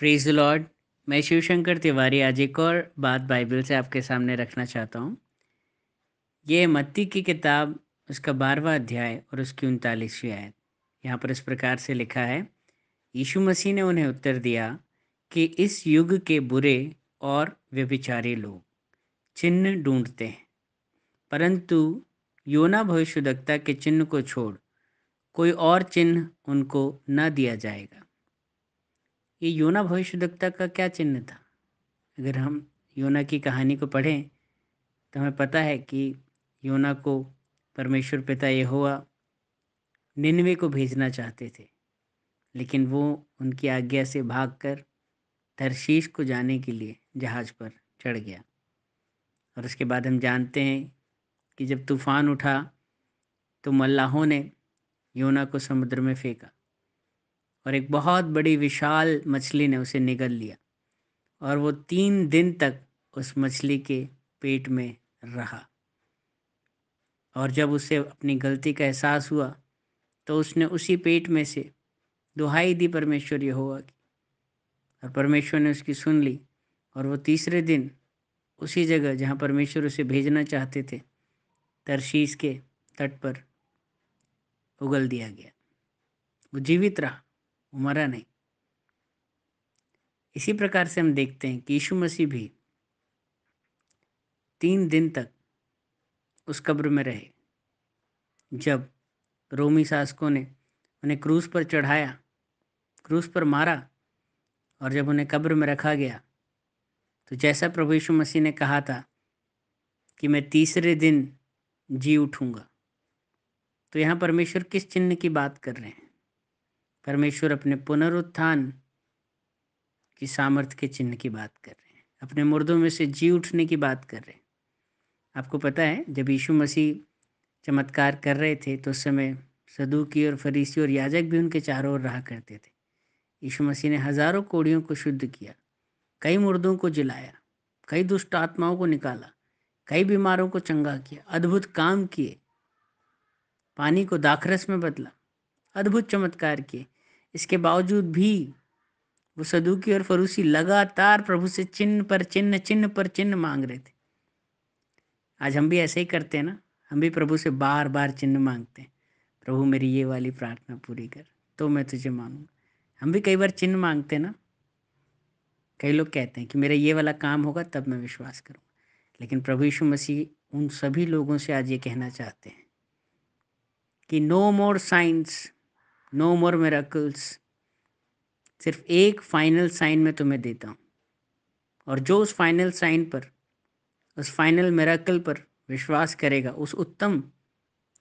Praise the Lord. मैं शिवशंकर तिवारी आज एक और बात बाइबल से आपके सामने रखना चाहता हूँ। ये मत्ती की किताब उसका 12वां अध्याय और उसकी 39वीं आयत। यहाँ पर इस प्रकार से लिखा है, यीशु मसीह ने उन्हें उत्तर दिया कि इस युग के बुरे और व्यभिचारी लोग चिन्ह ढूंढते हैं, परंतु योना भविष्यद्वक्ता के चिन्ह को छोड़ कोई और चिन्ह उनको न दिया जाएगा। ये योना भविष्यद्वक्ता का क्या चिन्ह था? अगर हम योना की कहानी को पढ़ें तो हमें पता है कि योना को परमेश्वर पिता यहोवा निनवे को भेजना चाहते थे, लेकिन वो उनकी आज्ञा से भागकर तर्शीश को जाने के लिए जहाज़ पर चढ़ गया। और उसके बाद हम जानते हैं कि जब तूफान उठा तो मल्लाहों ने योना को समुद्र में फेंका और एक बहुत बड़ी विशाल मछली ने उसे निगल लिया और वो 3 दिन तक उस मछली के पेट में रहा। और जब उसे अपनी गलती का एहसास हुआ तो उसने उसी पेट में से दुहाई दी परमेश्वर यहोवा की, और परमेश्वर ने उसकी सुन ली और वो तीसरे दिन उसी जगह जहाँ परमेश्वर उसे भेजना चाहते थे, तरशीश के तट पर उगल दिया गया। वो जीवित रहा, वो मरा नहीं। इसी प्रकार से हम देखते हैं कि यीशु मसीह भी 3 दिन तक उस कब्र में रहे। जब रोमी शासकों ने उन्हें क्रूस पर चढ़ाया, क्रूस पर मारा, और जब उन्हें कब्र में रखा गया तो जैसा प्रभु यीशु मसीह ने कहा था कि मैं तीसरे दिन जी उठूंगा, तो यहाँ परमेश्वर किस चिन्ह की बात कर रहे हैं? परमेश्वर अपने पुनरुत्थान की सामर्थ्य के चिन्ह की बात कर रहे हैं, अपने मुर्दों में से जी उठने की बात कर रहे हैं। आपको पता है, जब यीशु मसीह चमत्कार कर रहे थे तो उस समय सदूकी और फरीसी और याजक भी उनके चारों ओर रहा करते थे। यीशु मसीह ने हजारों कोढ़ियों को शुद्ध किया, कई मुर्दों को जिलाया, कई दुष्ट आत्माओं को निकाला, कई बीमारों को चंगा किया, अद्भुत काम किए, पानी को दाखरस में बदला, अद्भुत चमत्कार किए। इसके बावजूद भी वो सदूकी और फरूसी लगातार प्रभु से चिन्ह पर चिन्ह, चिन्ह पर चिन्ह मांग रहे थे। आज हम भी ऐसे ही करते हैं ना, हम भी प्रभु से बार बार चिन्ह मांगते हैं। प्रभु मेरी ये वाली प्रार्थना पूरी कर तो मैं तुझे मानूंगा। हम भी कई बार चिन्ह मांगते हैं ना। कई लोग कहते हैं कि मेरा ये वाला काम होगा तब मैं विश्वास करूँगा, लेकिन प्रभु यीशु मसीह उन सभी लोगों से आज ये कहना चाहते हैं कि नो मोर साइंस, नो मोर मिरेकल्स। सिर्फ एक फाइनल साइन मैं तुम्हें देता हूँ, और जो उस फाइनल साइन पर, उस फाइनल मिरेकल पर विश्वास करेगा, उस उत्तम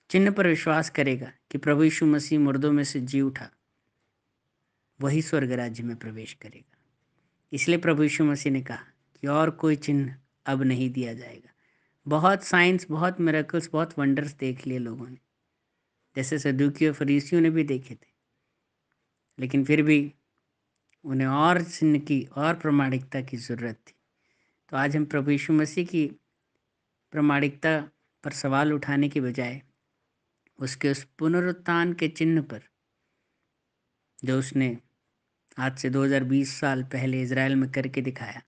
चिन्ह पर विश्वास करेगा कि प्रभु यीशु मसीह मुर्दों में से जी उठा, वही स्वर्ग राज्य में प्रवेश करेगा। इसलिए प्रभु यीशु मसीह ने कहा कि और कोई चिन्ह अब नहीं दिया जाएगा। बहुत साइंस, बहुत मिरेकल्स, बहुत वंडर्स देख लिए लोगों ने, जैसे सदूकी और फरीसियों ने भी देखे थे, लेकिन फिर भी उन्हें और चिन्ह की और प्रामाणिकता की ज़रूरत थी। तो आज हम प्रभु यीशु मसीह की प्रामाणिकता पर सवाल उठाने के बजाय उसके उस पुनरुत्थान के चिन्ह पर, जो उसने आज से 2020 साल पहले इज़राइल में करके दिखाया,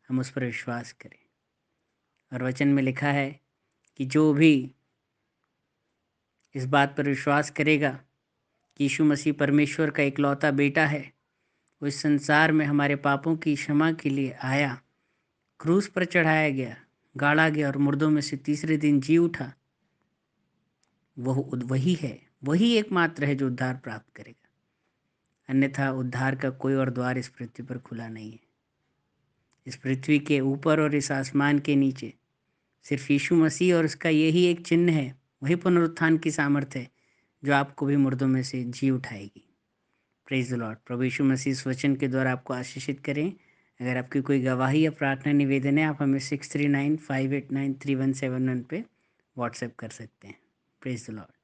हम उस पर विश्वास करें। और वचन में लिखा है कि जो भी इस बात पर विश्वास करेगा कि यीशु मसीह परमेश्वर का इकलौता बेटा है, वो इस संसार में हमारे पापों की क्षमा के लिए आया, क्रूस पर चढ़ाया गया, गाड़ा गया और मुर्दों में से तीसरे दिन जी उठा, वही है, वही एकमात्र है जो उद्धार प्राप्त करेगा। अन्यथा उद्धार का कोई और द्वार इस पृथ्वी पर खुला नहीं है। इस पृथ्वी के ऊपर और इस आसमान के नीचे सिर्फ यीशु मसीह और उसका यही एक चिन्ह है, वही पुनरुत्थान की सामर्थ्य है जो आपको भी मुर्दों में से जी उठाएगी। Praise the Lord. प्रभु यीशु मसीह इस वचन के द्वारा आपको आशीषित करें। अगर आपकी कोई गवाही या प्रार्थना निवेदन है, आप हमें 6395893171 पे व्हाट्सएप कर सकते हैं। Praise the Lord.